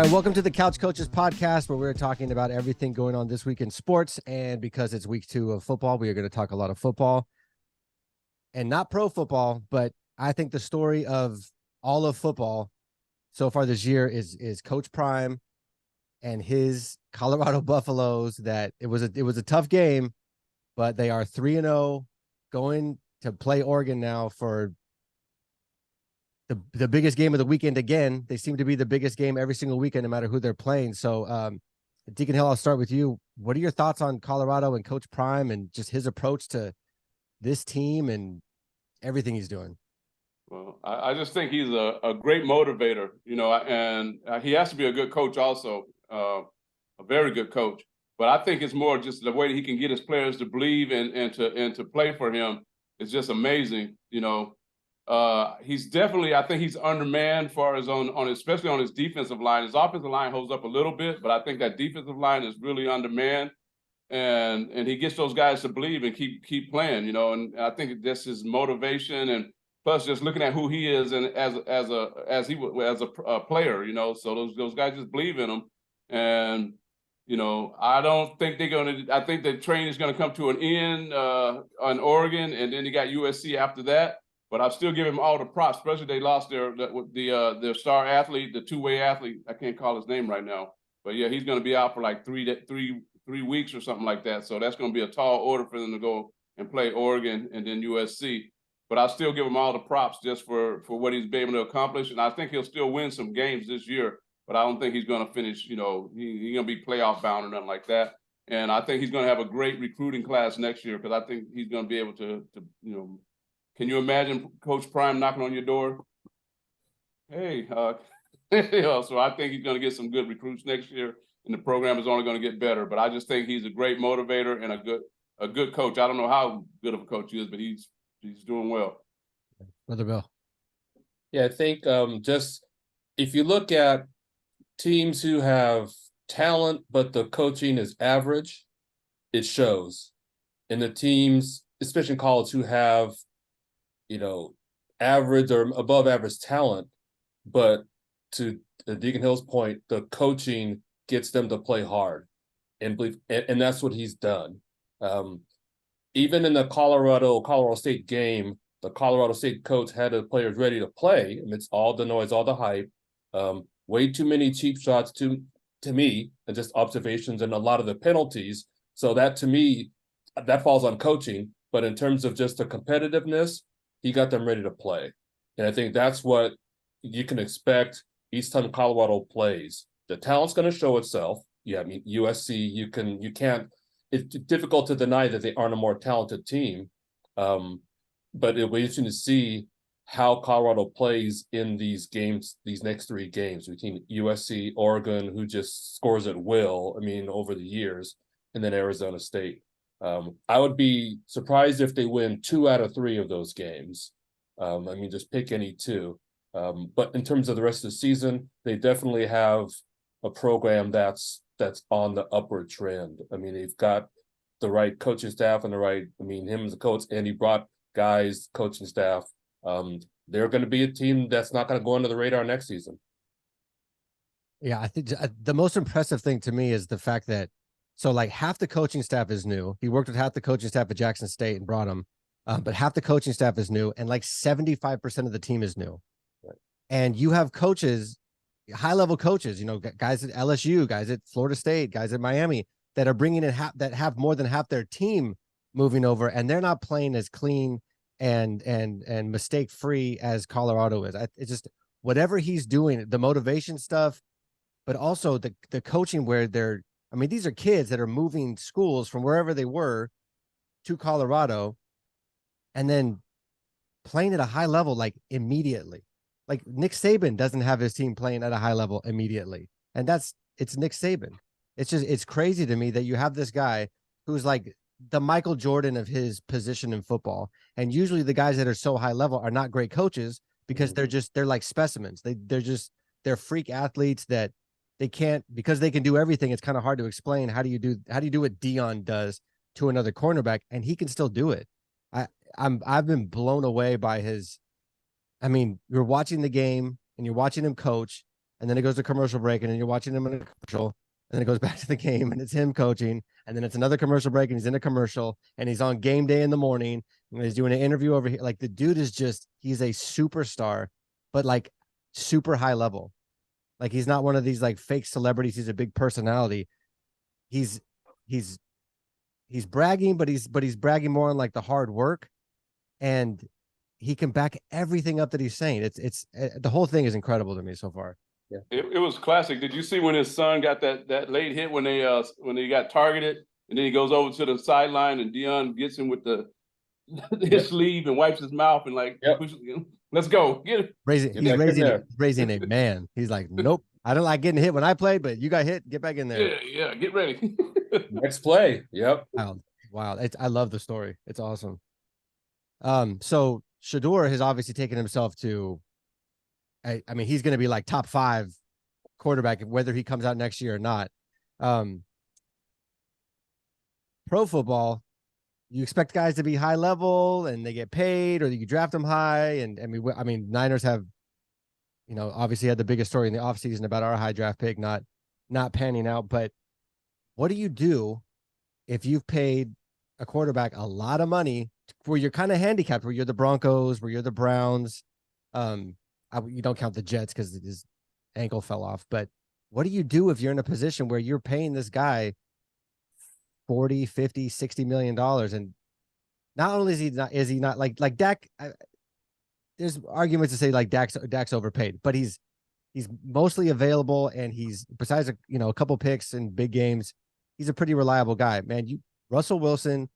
All right, welcome to the Couch Coaches podcast, where we're talking about everything going on this week in sports. And because it's week 2 of football, we are going to talk a lot of football and not pro football. But I think the story of all of football so far this year is Coach Prime and his Colorado Buffaloes. That it was a tough game, but they are 3-0, going to play Oregon now for the biggest game of the weekend again. They seem to be the biggest game every single weekend, no matter who they're playing. So, Deacon Hill, I'll start with you. What are your thoughts on Colorado and Coach Prime and just his approach to this team and everything he's doing? Well, I just think he's a great motivator, and he has to be a good coach also, a very good coach. But I think it's more just the way that he can get his players to believe and to play for him is just amazing. He's definitely, I think he's undermanned as far as especially on his defensive line. His offensive line holds up a little bit, but I think that defensive line is really undermanned. And he gets those guys to believe and keep playing, and I think that's his motivation, and plus just looking at who he is and as a player, so those guys just believe in him. And I don't think I think the train is gonna come to an end on Oregon, and then you got USC after that. But I'll still give him all the props, especially they lost their star athlete, the two-way athlete. I can't call his name right now, but yeah, he's going to be out for like three weeks or something like that. So that's going to be a tall order for them to go and play Oregon and then USC. But I'll still give him all the props just for what he's been able to accomplish, and I think he'll still win some games this year. But I don't think he's going to finish. He's going to be playoff bound or nothing like that. And I think he's going to have a great recruiting class next year, because I think he's going to be able to. Can you imagine Coach Prime knocking on your door? Hey, so I think he's going to get some good recruits next year, and the program is only going to get better. But I just think he's a great motivator and a good coach. I don't know how good of a coach he is, but he's doing well. Brother Bill. Yeah, I think just if you look at teams who have talent but the coaching is average, it shows. And the teams, especially in college, who have average or above average talent, but to Deacon Hill's point, the coaching gets them to play hard and believe, and that's what he's done. Even in the Colorado State game, the Colorado State coach had the players ready to play amidst all the noise, all the hype. Way too many cheap shots to me, and just observations and a lot of the penalties. So that, to me, that falls on coaching. But in terms of just the competitiveness, he got them ready to play. And I think that's what you can expect each time Colorado plays. The talent's going to show itself. Yeah, I mean, USC, you can't, it's difficult to deny that they aren't a more talented team. But it'll be interesting to see how Colorado plays in these games, these next 3 games between USC, Oregon, who just scores at will, over the years, and then Arizona State. I would be surprised if they win 2 out of 3 of those games. Just pick any 2. But in terms of the rest of the season, they definitely have a program that's on the upward trend. They've got the right coaching staff and him as a coach, and he brought guys, coaching staff. They're going to be a team that's not going to go under the radar next season. Yeah, I think the most impressive thing to me is the fact that half the coaching staff is new. He worked with half the coaching staff at Jackson State and brought them, but half the coaching staff is new, and 75% of the team is new. Right. And you have coaches, high-level coaches, guys at LSU, guys at Florida State, guys at Miami, that are bringing in that have more than half their team moving over, and they're not playing as clean and mistake-free as Colorado is. It's just whatever he's doing, the motivation stuff, but also the coaching where these are kids that are moving schools from wherever they were to Colorado and then playing at a high level, immediately. Nick Saban doesn't have his team playing at a high level immediately. And it's Nick Saban. It's crazy to me that you have this guy who's like the Michael Jordan of his position in football. And usually the guys that are so high level are not great coaches, because they're like specimens. They're freak athletes that they can't, because they can do everything. It's kind of hard to explain how do you do what Dion does to another cornerback, and he can still do it. I've been blown away by his. You're watching the game and you're watching him coach, and then it goes to commercial break, and then you're watching him in a commercial, and then it goes back to the game, and it's him coaching, and then it's another commercial break, and he's in a commercial, and he's on game day in the morning, and he's doing an interview over here. Like, the dude is just, he's a superstar, but like super high level. Like, he's not one of these like fake celebrities. He's a big personality. He's bragging, but he's bragging more on like the hard work, and he can back everything up that he's saying. It's the whole thing is incredible to me so far. Yeah, it was classic. Did you see when his son got that late hit when they got targeted, and then he goes over to the sideline and Dion gets him with his sleeve and wipes his mouth and like, let's go, get it. Raising a man. He's like, nope, I don't like getting hit when I played, but you got hit, get back in there. Yeah, get ready. next play. Yep. Wow. I love the story. It's awesome. So Shador has obviously taken himself to, I mean, he's going to be like top 5 quarterback, whether he comes out next year or not. Pro football, you expect guys to be high level and they get paid, or you draft them high. And I mean, Niners have, obviously had the biggest story in the offseason about our high draft pick not panning out. But what do you do if you've paid a quarterback a lot of money where you're kind of handicapped, where you're the Broncos, where you're the Browns? You don't count the Jets because his ankle fell off. But what do you do if you're in a position where you're paying this guy 40, 50, 60 million dollars? And not only is he not like Dak, there's arguments to say like Dak's overpaid, but he's mostly available, and he's, besides a couple picks in big games, he's a pretty reliable guy, man. Russell Wilson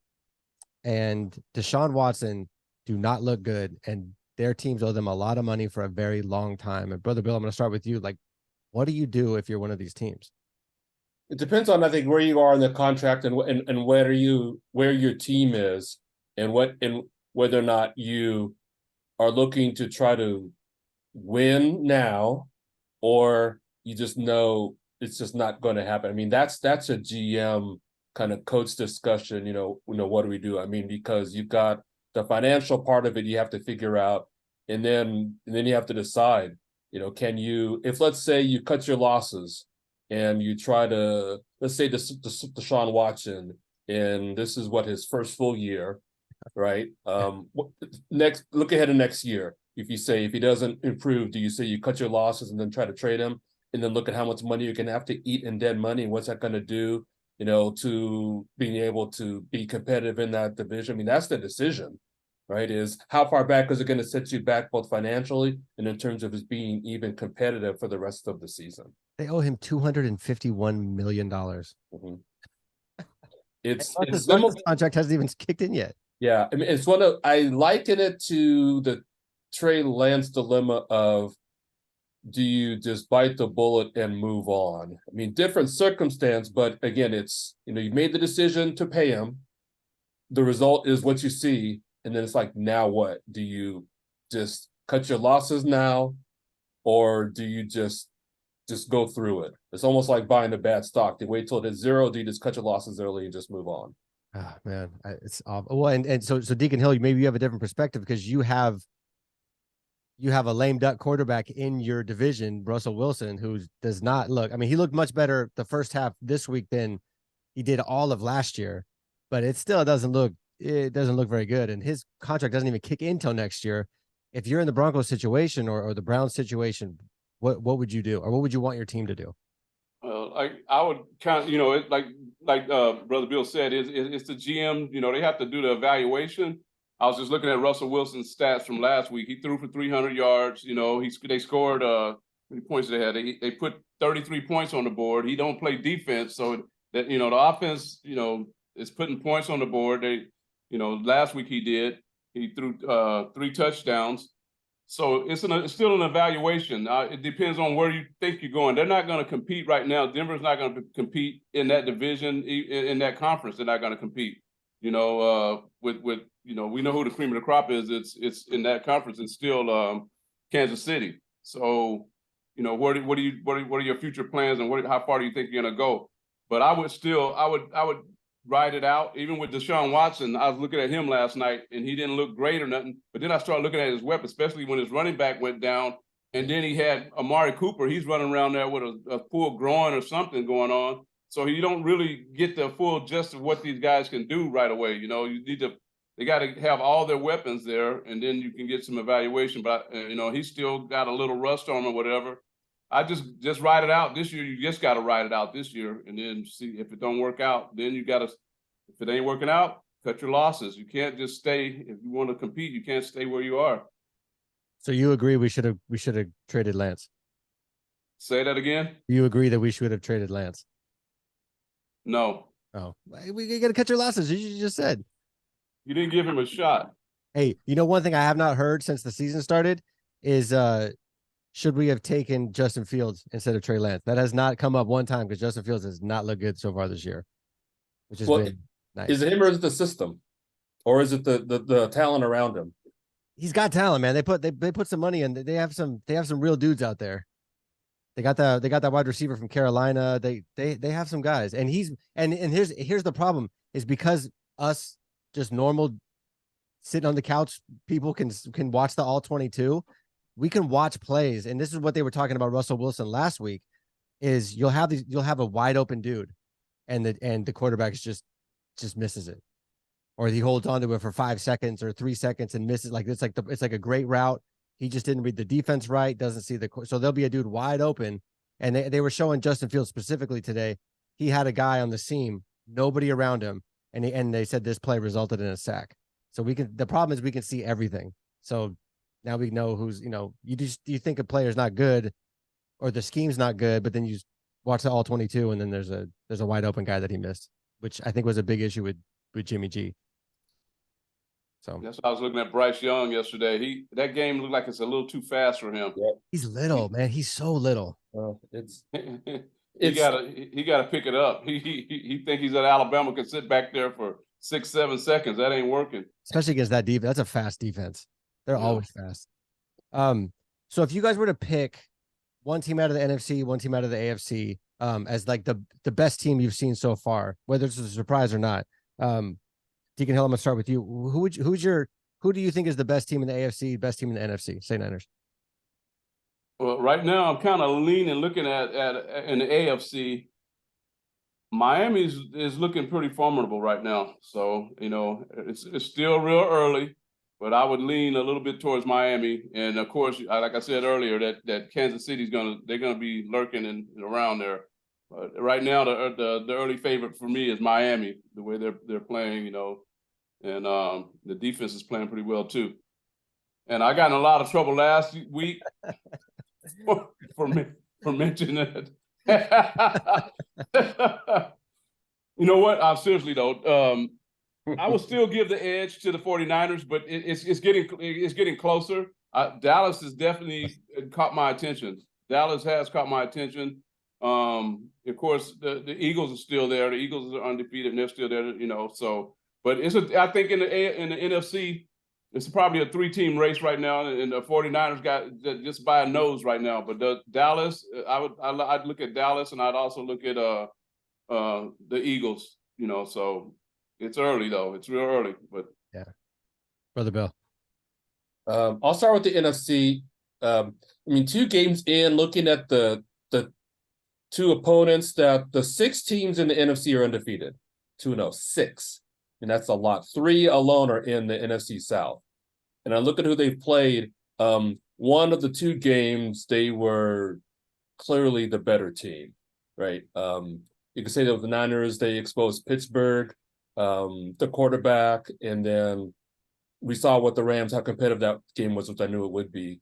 and Deshaun Watson do not look good, and their teams owe them a lot of money for a very long time. And Brother Bill, I'm going to start with you. Like, what do you do if you're one of these teams? It depends on, I think, where you are in the contract and where your team is, and whether or not you are looking to try to win now, or you just know it's just not going to happen. I mean, that's a GM kind of coach discussion. What do we do? I mean, because you've got the financial part of it you have to figure out, and then you have to decide. Can you, if let's say you cut your losses and you try to, let's say Deshaun Watson, and this is what his first full year, right? Next, look ahead to next year. If he doesn't improve, do you say you cut your losses and then try to trade him, and then look at how much money you're going to have to eat in dead money, and what's that going to do, to being able to be competitive in that division? I mean, that's the decision, right? Is how far back is it going to set you back, both financially and in terms of his being even competitive for the rest of the season? They owe him $251 million. Mm-hmm. It's his contract hasn't even kicked in yet. Yeah, I mean, I liken it to the Trey Lance dilemma of, do you just bite the bullet and move on? I mean, different circumstance, but again, it's, you've made the decision to pay him. The result is what you see, and then it's like, now what? Do you just cut your losses now, or do you just go through it? It's almost like buying a bad stock. Do you wait till it is zero? Do you just cut your losses early and just move on? Oh, man, it's awful. Well, and so Deacon Hill, maybe you have a different perspective because you have a lame duck quarterback in your division, Russell Wilson, who does not look. I mean, he looked much better the first half this week than he did all of last year, but it still doesn't look very good. And his contract doesn't even kick in till next year. If you're in the Broncos situation or the Browns situation, what would you do, or what would you want your team to do? I would kind of, like Brother Bill said, it's the GM. They have to do the evaluation. I was just looking at Russell Wilson's stats from last week. He threw for 300 yards. They scored how many points they had. They put 33 points on the board. He don't play defense, so that the offense is putting points on the board. Last week he did. He threw 3 touchdowns. So it's still an evaluation. It depends on where you think you're going. They're not going to compete right now. Denver's not going to compete in that division, in that conference. They're not going to compete. We know who the cream of the crop is. It's in that conference, and still Kansas City. So what are your future plans, and how far do you think you're going to go? But I would ride it out. Even with Deshaun Watson, I was looking at him last night, and he didn't look great or nothing. But then I started looking at his weapon, especially when his running back went down. And then he had Amari Cooper. He's running around there with a full groin or something going on. So you don't really get the full gist of what these guys can do right away. You know, they got to have all their weapons there, and then you can get some evaluation. But you know, he's still got a little rust on him or whatever. I just ride it out this year. You just got to ride it out this year, and then see if it don't work out. Then you got to, if it ain't working out, cut your losses. You can't just stay. If you want to compete, you can't stay where you are. So you agree we should have traded Lance? Say that again. You agree that we should have traded Lance? No. Oh, we got to cut your losses. You just said. You didn't give him a shot. Hey, you know, one thing I have not heard since the season started is should we have taken Justin Fields instead of Trey Lance? That has not come up one time because Justin Fields has not looked good so far this year, which has been nice. Is it him or is it the system? Or is it the talent around him? He's got talent, man. They put some money in. They have some real dudes out there. They got that wide receiver from Carolina. They have some guys, and here's the problem is because us just normal sitting on the couch people can watch the all 22. We can watch plays, and this is what they were talking about Russell Wilson last week. Is you'll have a wide open dude, and the quarterback just misses it, or he holds on to it for 5 seconds or 3 seconds and misses. Like it's like a great route. He just didn't read the defense right, doesn't see so there'll be a dude wide open. And they were showing Justin Fields specifically today. He had a guy on the seam, nobody around him, and they said this play resulted in a sack. So the problem is we can see everything. So now we know who's, you think a player's not good or the scheme's not good, but then you watch the all 22 and then there's a wide open guy that he missed, which I think was a big issue with Jimmy G. So that's why I was looking at Bryce Young yesterday. That game looked like it's a little too fast for him. Yep. He's little, man. He's so little. He gotta pick it up. He think he's at Alabama, can sit back there for 6-7 seconds. That ain't working. Especially against that defense. That's a fast defense. They're always fast. So if you guys were to pick one team out of the NFC, one team out of the AFC, as like the best team you've seen so far, whether it's a surprise or not, Deacon Hill, I'm gonna start with you. Who do you think is the best team in the AFC, best team in the NFC? Say Niners. Well, right now I'm kind of leaning, looking at in the AFC. Miami is looking pretty formidable right now. So it's still real early, but I would lean a little bit towards Miami. And of course, like I said earlier, that Kansas City's they're gonna be lurking and around there. But right now, the early favorite for me is Miami. The way they're playing, and the defense is playing pretty well too. And I got in a lot of trouble last week for mentioning it. You know what? Seriously though, I will still give the edge to the 49ers, but it's getting closer. Dallas has definitely caught my attention. Dallas has caught my attention. Of course, the Eagles are still there. The Eagles are undefeated, and they're still there. So, but I think in the NFC, it's probably a 3-team race right now, and the 49ers got just by a nose right now. But Dallas, I'd look at Dallas, and I'd also look at the Eagles. So it's early though. It's real early, but yeah. Brother Bill. I'll start with the NFC. 2 games in, looking at the 2 opponents, that the 6 teams in the NFC are undefeated. 2-0, 6. And that's a lot. 3 alone are in the NFC South. And I look at who they've played. One of the 2 games, they were clearly the better team, right? You can say that with the Niners, they exposed Pittsburgh, the quarterback, and then we saw what the Rams, how competitive that game was, which I knew it would be.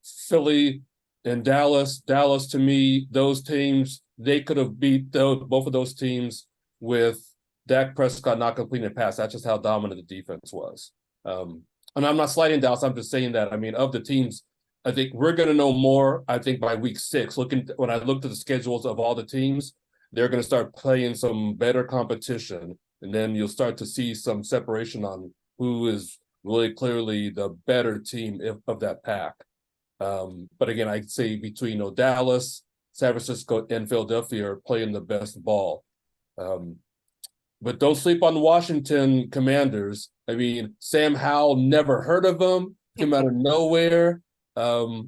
Philly and Dallas, to me, those teams, they could have beat both of those teams with Dak Prescott not completing a pass. That's just how dominant the defense was. And I'm not slighting Dallas. I'm just saying that, of the teams, I think we're going to know more, I think, by week 6. When I looked at the schedules of all the teams, they're going to start playing some better competition. And then you'll start to see some separation on who is really clearly the better team of that pack. But again, I'd say between Dallas, San Francisco, and Philadelphia are playing the best ball. But don't sleep on the Washington Commanders. Sam Howell, never heard of them, came out of nowhere.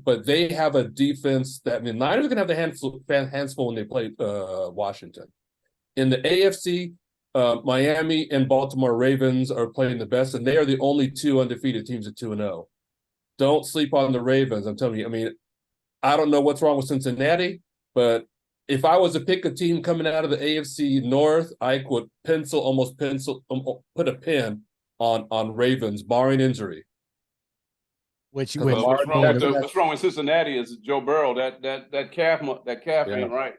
But they have a defense that, I mean, Niners are going to have their hands full when they play Washington. In the AFC, Miami and Baltimore Ravens are playing the best, and they are the only two undefeated teams at 2-0. Don't sleep on the Ravens. I'm telling you. I mean, I don't know what's wrong with Cincinnati, but if I was to pick a team coming out of the AFC North, I would put a pin on Ravens, barring injury. Which Well, what's wrong with Cincinnati is Joe Burrow. That calf ain't right.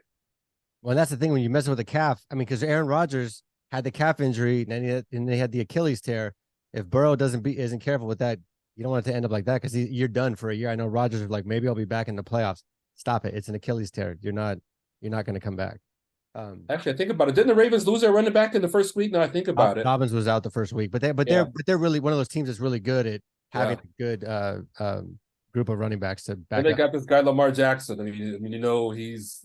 Well, that's the thing when you mess with a calf. I mean, because Aaron Rodgers had the calf injury and they had the Achilles tear. If Burrow isn't careful with that, you don't want it to end up like that because you're done for a year. I know Rodgers was like, maybe I'll be back in the playoffs. Stop it. It's an Achilles tear. You're not going to come back. Actually, I think about it. Didn't the Ravens lose their running back in the first week? Now I think about it. Dobbins was out the first week, but they're really one of those teams that's really good at having a good group of running backs to back. And they got this guy Lamar Jackson. I mean, he's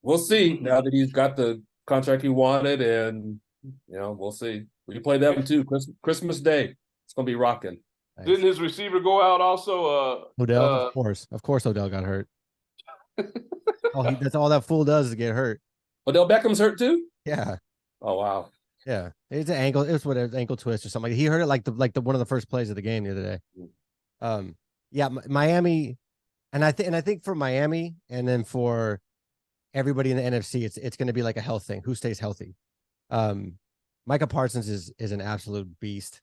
we'll see now that he's got the contract he wanted, and we'll see. We can play them too. Christmas Day, it's gonna be rocking. Nice. Didn't his receiver go out also? Odell, of course, Odell got hurt. That's all that fool does is get hurt. Odell Beckham's hurt too? Yeah. Oh wow. Yeah. It's an ankle. It was whatever, ankle twist or something. He hurt it like the one of the first plays of the game the other day. Yeah, Miami, and I think for Miami and then for everybody in the NFC, it's going to be like a health thing. Who stays healthy? Micah Parsons is an absolute beast.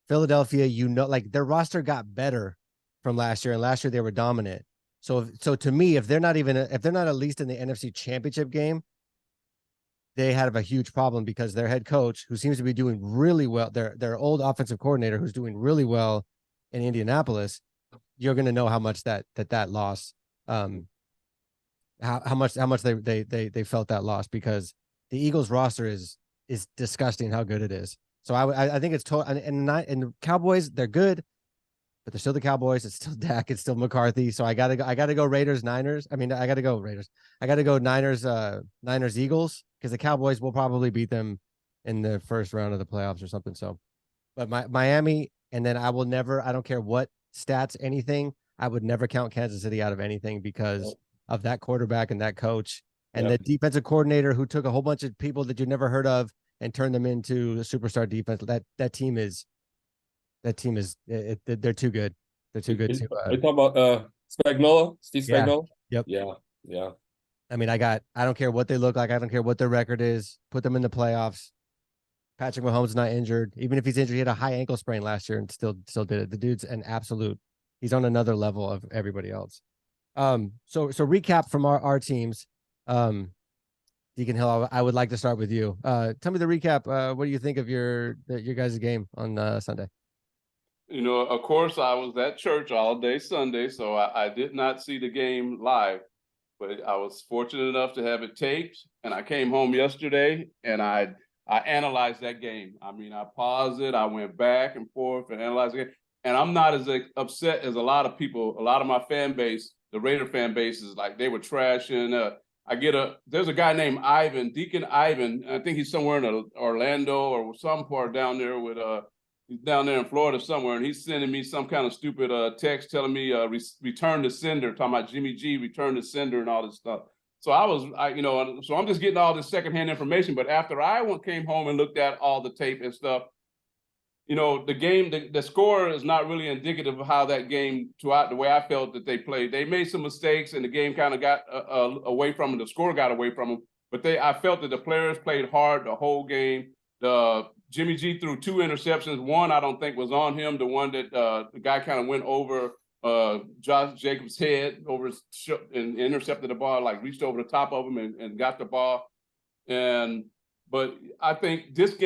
Philadelphia, like their roster got better from last year, and last year they were dominant. So to me, if they're not at least in the NFC Championship game, they have a huge problem because their head coach, who seems to be doing really well, their old offensive coordinator, who's doing really well in Indianapolis, you're going to know how much that loss, how much they felt that loss, because the Eagles roster is disgusting how good it is. So I think it's total. And the Cowboys, they're good, but they're still the Cowboys. It's still Dak. It's still McCarthy. So I gotta go Raiders, Niners. I mean, I gotta go Raiders. I gotta go Niners, Eagles, because the Cowboys will probably beat them in the first round of the playoffs or something. So, but Miami, and then I don't care what stats, anything, I would never count Kansas City out of anything because of that quarterback and that coach and the defensive coordinator who took a whole bunch of people that you never heard of and turned them into a superstar defense. That team is they're too good. They're too good. Are you talking about Spagnuolo? Steve Spagnuolo? Yep. Yeah. I mean, I don't care what they look like. I don't care what their record is. Put them in the playoffs. Patrick Mahomes is not injured. Even if he's injured, he had a high ankle sprain last year and still did it. The dude's an absolute. He's on another level of everybody else. So recap from our teams. Deacon Hill, I would like to start with you. Tell me the recap. What do you think of your guys' game on Sunday? Of course, I was at church all day Sunday, so I did not see the game live, but I was fortunate enough to have it taped, and I came home yesterday, and I analyzed that game. I mean, I paused it, I went back and forth and analyzed it, and I'm not as upset as a lot of people. A lot of my fan base, the Raider fan base, is like they were trashing. There's a guy named Ivan, Deacon Ivan. I think he's somewhere in Orlando or some part down there he's down there in Florida somewhere, and he's sending me some kind of stupid text telling me return to sender, talking about Jimmy G, return to sender and all this stuff. So so I'm just getting all this secondhand information. But after I came home and looked at all the tape and stuff, the game, the score is not really indicative of how that game, throughout the way I felt that they played. They made some mistakes, and the game kind of got away from them. The score got away from them. But I felt that the players played hard the whole game. Jimmy G threw 2 interceptions. One I don't think was on him. The one that the guy kind of went over Josh Jacobs' head and intercepted the ball, like reached over the top of him and got the ball. But I think this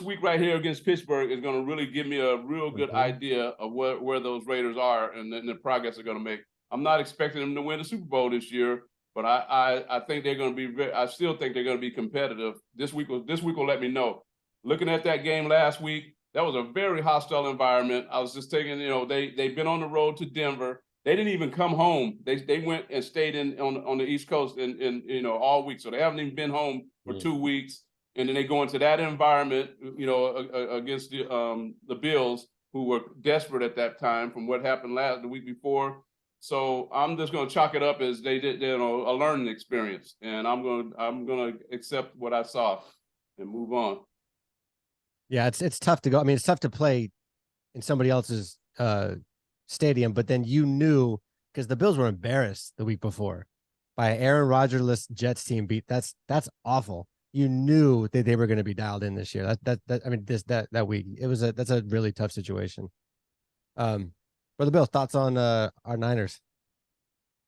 week right here against Pittsburgh is going to really give me a real good idea of where those Raiders are and the progress they're going to make. I'm not expecting them to win the Super Bowl this year, but I think they're going to be. I still think they're going to be competitive. This week will let me know. Looking at that game last week, that was a very hostile environment. I was just taking, they've been on the road to Denver. They didn't even come home. They went and stayed on the East Coast in all week. So they haven't even been home for 2 weeks. And then they go into that environment, against the Bills. who were desperate at that time from what happened the week before. So I'm just going to chalk it up as they did, a learning experience, and I'm going to accept what I saw and move on. Yeah, it's tough to go. I mean, it's tough to play in somebody else's stadium, but then you knew, because the Bills were embarrassed the week before by Aaron Rodgers-less Jets team beat. That's awful. You knew that they were going to be dialed in this year. That week that's a really tough situation. Brother Bill, thoughts on our Niners?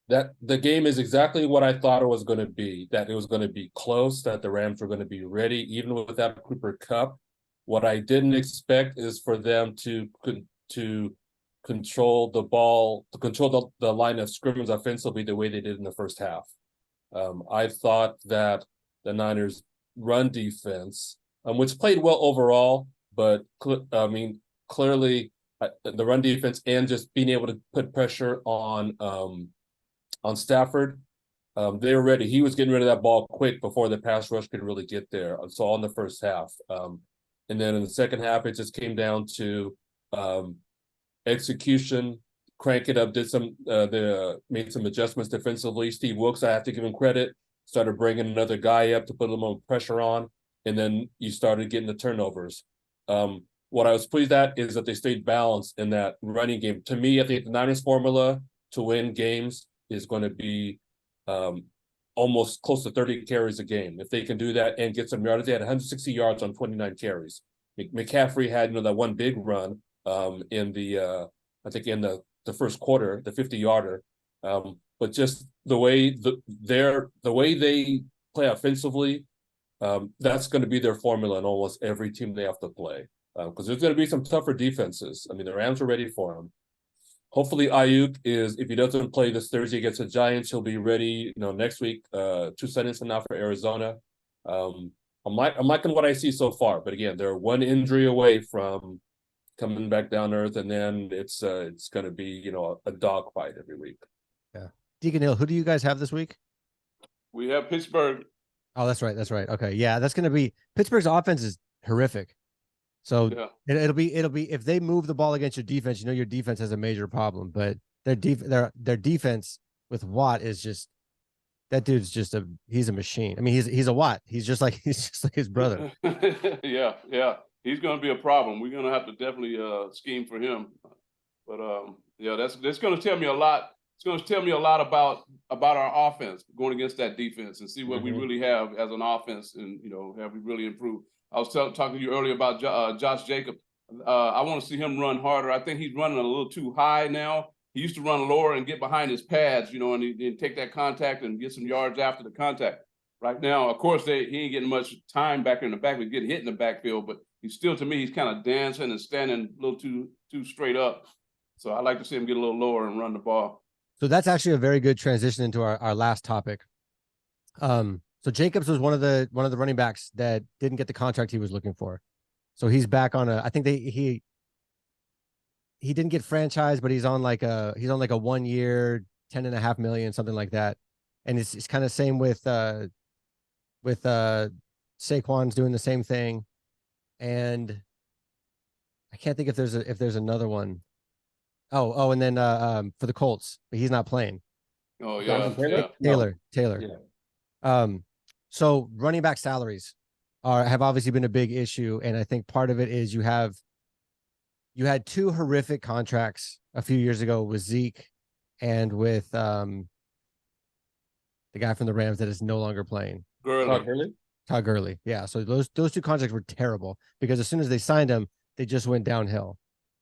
That the game is exactly what I thought it was going to be, that it was going to be close, that the Rams were going to be ready, even without Cooper Kupp. What I didn't expect is for them to control the ball, to control the line of scrimmage offensively the way they did in the first half. I thought that the Niners' run defense, which played well overall, but clearly the run defense and just being able to put pressure on Stafford, they were ready. He was getting rid of that ball quick before the pass rush could really get there. So in the first half. And then in the second half, it just came down to execution, crank it up, made some adjustments defensively. Steve Wilkes, I have to give him credit, started bringing another guy up to put a little more pressure on, and then you started getting the turnovers. What I was pleased at is that they stayed balanced in that running game. To me, I think the Niners formula to win games is going to be almost close to 30 carries a game. If they can do that and get some yards, they had 160 yards on 29 carries. McCaffrey had that one big run in the first quarter, the 50-yarder. But just the way they play offensively, that's going to be their formula in almost every team they have to play. Because there's going to be some tougher defenses. I mean, the Rams are ready for them. Hopefully Ayuk if he doesn't play this Thursday against the Giants, he'll be ready, next week, 2 Sundays from now for Arizona. I'm liking what I see so far, but again, they're one injury away from coming back down to earth, and then it's going to be, a dogfight every week. Yeah. Deacon Hill, who do you guys have this week? We have Pittsburgh. Oh, that's right. Okay. Yeah, that's going to be Pittsburgh's offense is horrific. So yeah. It'll be if they move the ball against your defense, your defense has a major problem. But their defense with Watt is just, that dude's just he's a machine. I mean, he's a Watt. He's just like his brother. yeah. He's going to be a problem. We're going to have to definitely scheme for him. But that's going to tell me a lot. It's going to tell me a lot about our offense going against that defense and see what we really have as an offense, and have we really improved. I was talking to you earlier about Josh Jacobs. I want to see him run harder. I think he's running a little too high now. He used to run lower and get behind his pads, and take that contact and get some yards after the contact. Right now, of course, he ain't getting much time back in the back. We get hit in the backfield, but he's still, to me, he's kind of dancing and standing a little too straight up. So I like to see him get a little lower and run the ball. So that's actually a very good transition into our last topic. So Jacobs was one of the running backs that didn't get the contract he was looking for. So he's back on I think he didn't get franchised, but he's on like a 1 year, $10.5 million, something like that. And it's kind of same with Saquon's doing the same thing. And I can't think if there's another one. Oh, and then for the Colts, but he's not playing. Oh yeah. Taylor. Yeah. So running back salaries have obviously been a big issue, and I think part of it is you had 2 horrific contracts a few years ago with Zeke and with the guy from the Rams that is no longer playing. Todd Gurley. Yeah. So those 2 contracts were terrible because as soon as they signed him, they just went downhill.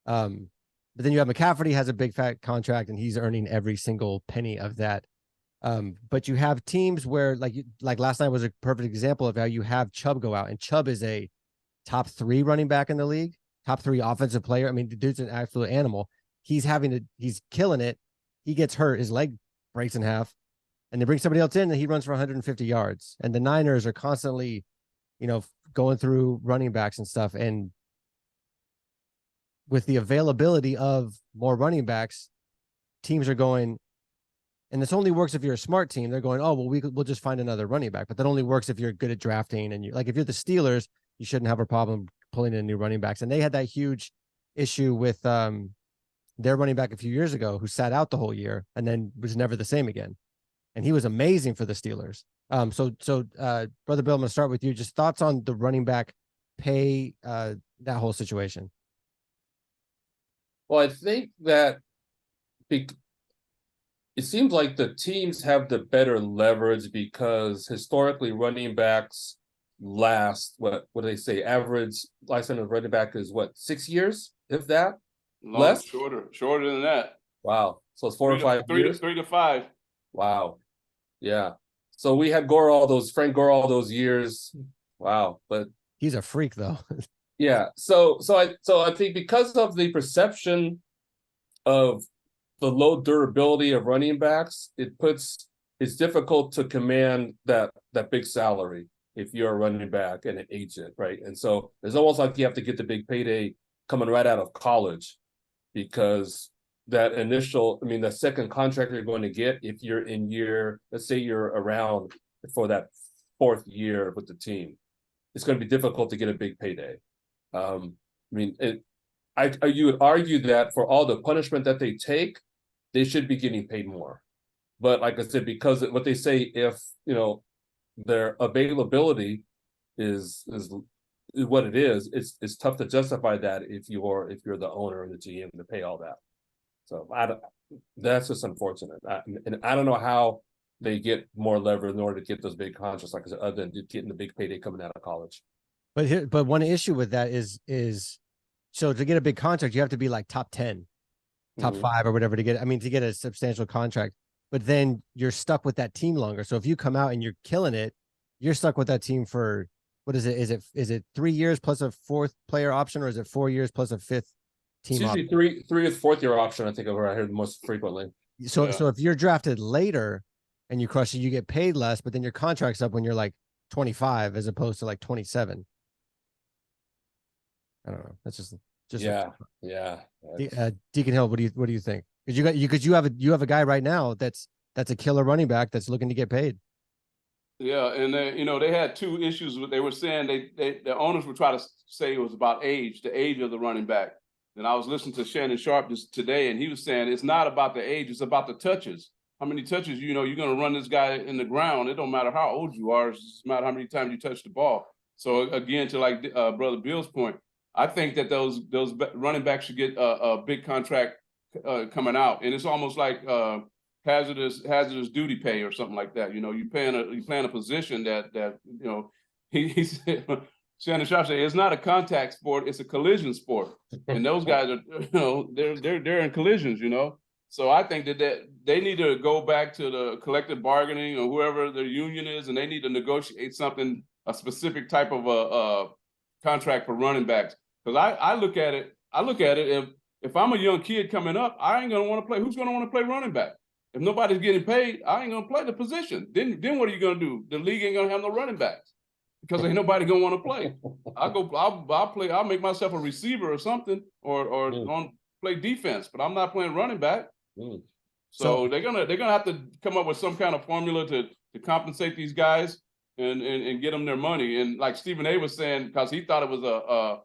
But then you have McCaffrey has a big fat contract and he's earning every single penny of that. But you have teams where like last night was a perfect example of how you have Chubb go out, and Chubb is a top 3 running back in the league, top 3 offensive player. I mean, the dude's an absolute animal. He's killing it. He gets hurt. His leg breaks in half, and they bring somebody else in and he runs for 150 yards. And the Niners are constantly, going through running backs and stuff. And with the availability of more running backs, teams are going, and this only works if you're a smart team. They're going, oh, well, we'll just find another running back. But that only works if you're good at drafting. And if you're the Steelers, you shouldn't have a problem pulling in new running backs. And they had that huge issue with their running back a few years ago who sat out the whole year and then was never the same again. And he was amazing for the Steelers. So Brother Bill, I'm gonna start with you. Just thoughts on the running back pay, that whole situation. Well, I think that it seems like the teams have the better leverage because historically running backs last, what do they say? Average lifespan of running back is what, 6 years, if that? Less? Shorter than that. Wow. So it's 4 or 5 years? 3 to 5. Wow. Yeah. So we had Frank Gore all those years. Wow. But he's a freak though. yeah. So I think because of the perception of the low durability of running backs, it's difficult to command that big salary if you're a running back and an agent, right? And so it's almost like you have to get the big payday coming right out of college, because that the second contract you're going to get if you're in let's say you're around for that 4th year with the team, it's going to be difficult to get a big payday. You would argue that for all the punishment that they take, they should be getting paid more. But like I said, because what they say, if their availability is what it is, it's tough to justify that if you're the owner and the GM to pay all that. So that's just unfortunate. And I don't know how they get more leverage in order to get those big contracts, like I said, other than getting the big payday coming out of college. But one issue with that is so to get a big contract, you have to be like top 10, top 5 or whatever to get a substantial contract. But then you're stuck with that team longer. So if you come out and you're killing it, you're stuck with that team for, what is it? Is it 3 years plus a 4th player option, or is it 4 years plus a 5th team it's usually option? 3 or 4th year option, I think, I heard most frequently. So if you're drafted later and you crush it, you get paid less, but then your contract's up when you're like 25 as opposed to like 27. I don't know. That's just yeah. Deacon Hill, what do you think? Because you have a guy right now that's a killer running back that's looking to get paid. Yeah, and they had 2 issues. They were saying the owners would try to say it was about the age of the running back. And I was listening to Shannon Sharp today, and he was saying it's not about the age, it's about the touches. How many touches, you're going to run this guy in the ground. It don't matter how old you are. It's just matter how many times you touch the ball. So again, to like Brother Bill's point, I think that those running backs should get a big contract coming out, and it's almost like hazardous duty pay or something like that. You playing a position that he said. Shannon Sharp said it's not a contact sport; it's a collision sport, and those guys are they're in collisions. So I think that they need to go back to the collective bargaining or whoever their union is, and they need to negotiate a specific type of a contract for running backs. Because I look at it if I'm a young kid coming up, I ain't gonna want to play. Who's gonna want to play running back? If nobody's getting paid, I ain't gonna play the position. Then what are you gonna do? The league ain't gonna have no running backs because ain't nobody gonna want to play. I'll play. I'll make myself a receiver or something, or play defense. But I'm not playing running back. So they're gonna have to come up with some kind of formula to compensate these guys and get them their money. And like Stephen A was saying, because he thought it was a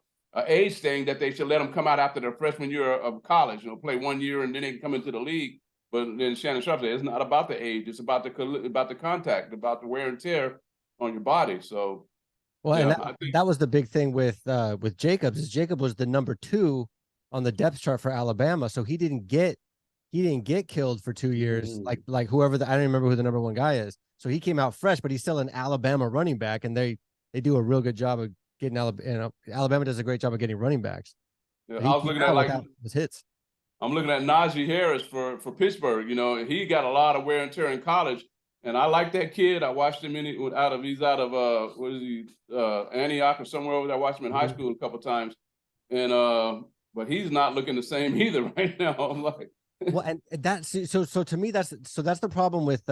age thing, that they should let them come out after their freshman year of college, play 1 year and then they can come into the league. But then Shannon Sharp said it's not about the age; it's about the contact, about the wear and tear on your body. So, and that was the big thing with Jacobs. Is Jacob was the number 2 on the depth chart for Alabama, so he didn't get killed for 2 years like whoever I don't remember who the number 1 guy is. So he came out fresh, but he's still an Alabama running back, and they do a real good job of getting Alabama does a great job of getting running backs. Yeah, I was looking at his hits. I'm looking at Najee Harris for Pittsburgh. He got a lot of wear and tear in college, and I like that kid. I watched him he's out of what is he, Antioch or somewhere over there. I watched him in high school a couple of times, and but he's not looking the same either right now. I'm like, well, and that's so to me that's the problem with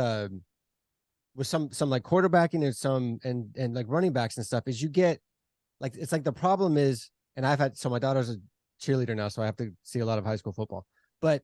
some like quarterbacking and some and like running backs and stuff is you get like, it's like the problem is, and my daughter's a cheerleader now, so I have to see a lot of high school football. But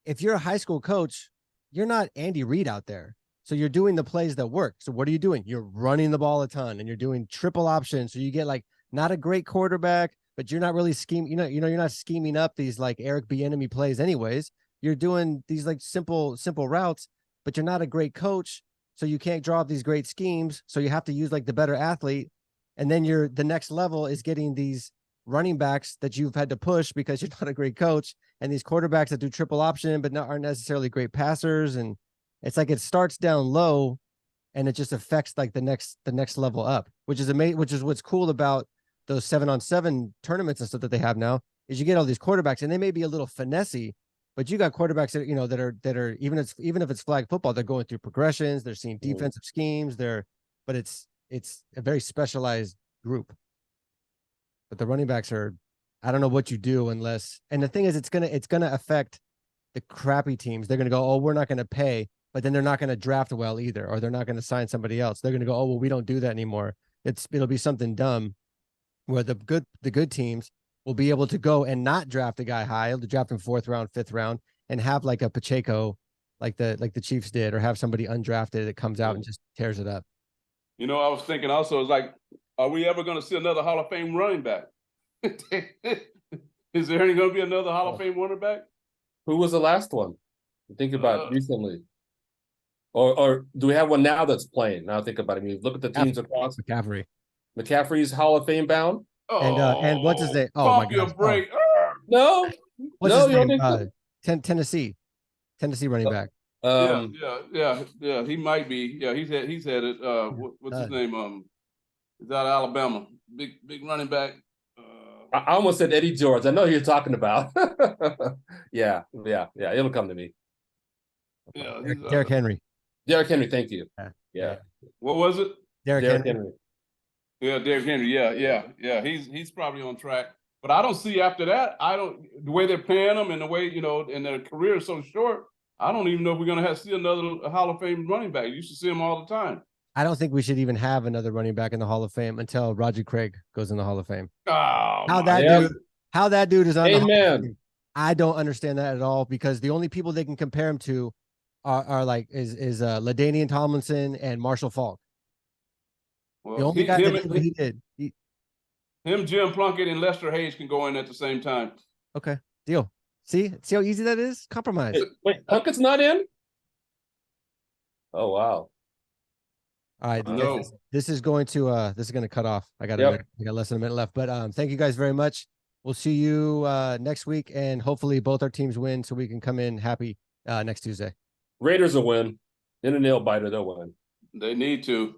if you're a high school coach, you're not Andy Reid out there. So you're doing the plays that work. So what are you doing? You're running the ball a ton and you're doing triple options. So you get like not a great quarterback, but you're not really scheming. You're not scheming up these like Eric Bieniemy plays anyways. You're doing these like simple routes, but you're not a great coach, so you can't draw up these great schemes. So you have to use like the better athlete, and then the next level is getting these running backs that you've had to push because you're not a great coach, and these quarterbacks that do triple option but aren't necessarily great passers. And it's like it starts down low, and it just affects like the next level up, which is amazing. Which is what's cool about those 7-on-7 tournaments and stuff that they have now, is you get all these quarterbacks, and they may be a little finessey, but you got quarterbacks that are even if it's flag football, they're going through progressions, they're seeing defensive schemes, but it's a very specialized group. But the running backs are, I don't know what you do unless, and the thing is, it's gonna affect the crappy teams. They're gonna go, oh, we're not gonna pay, but then they're not gonna draft well either, or they're not gonna sign somebody else. They're gonna go, oh, well, we don't do that anymore. It'll be something dumb where the good teams will be able to go and not draft a guy high, to draft him 4th round, 5th round, and have like a Pacheco, like the Chiefs did, or have somebody undrafted that comes out and just tears it up. I was thinking also, is like, are we ever going to see another Hall of Fame running back? Is there going to be another Hall of Fame running back? Who was the last one? Think about recently. Or do we have one now that's playing? Now think about it. I mean, look at the teams across. McCaffrey's Hall of Fame bound. And what's his name? Oh my God! Break. No, what's his name? Tennessee running back. Yeah. He might be. Yeah, he's had it. What's his name? He's out of Alabama. Big running back. I almost said Eddie George. I know who you're talking about. Yeah. It'll come to me. Yeah, Derrick Henry. Derrick Henry, thank you. Yeah. What was it? Derrick Henry. Yeah, Derrick Henry. Yeah. He's probably on track. But I don't see after that. The way they're paying them and the way, and their career is so short. I don't even know if we're going to see another Hall of Fame running back. You used to see him all the time. I don't think we should even have another running back in the Hall of Fame until Roger Craig goes in the Hall of Fame. Oh, how that dude is on the Hall of Fame, I don't understand that at all, because the only people they can compare him to are like is LaDainian Tomlinson and Marshall Faulk. Well, the only guy that he did. Him, Jim Plunkett, and Lester Hayes can go in at the same time. Okay, deal. See how easy that is? Compromise. Wait, Plunkett's not in? Oh wow. All right, this is going to cut off. I got less than a minute left, but thank you guys very much. We'll see you next week, and hopefully both our teams win so we can come in happy next Tuesday. Raiders will win. In a nail biter, they'll win. They need to.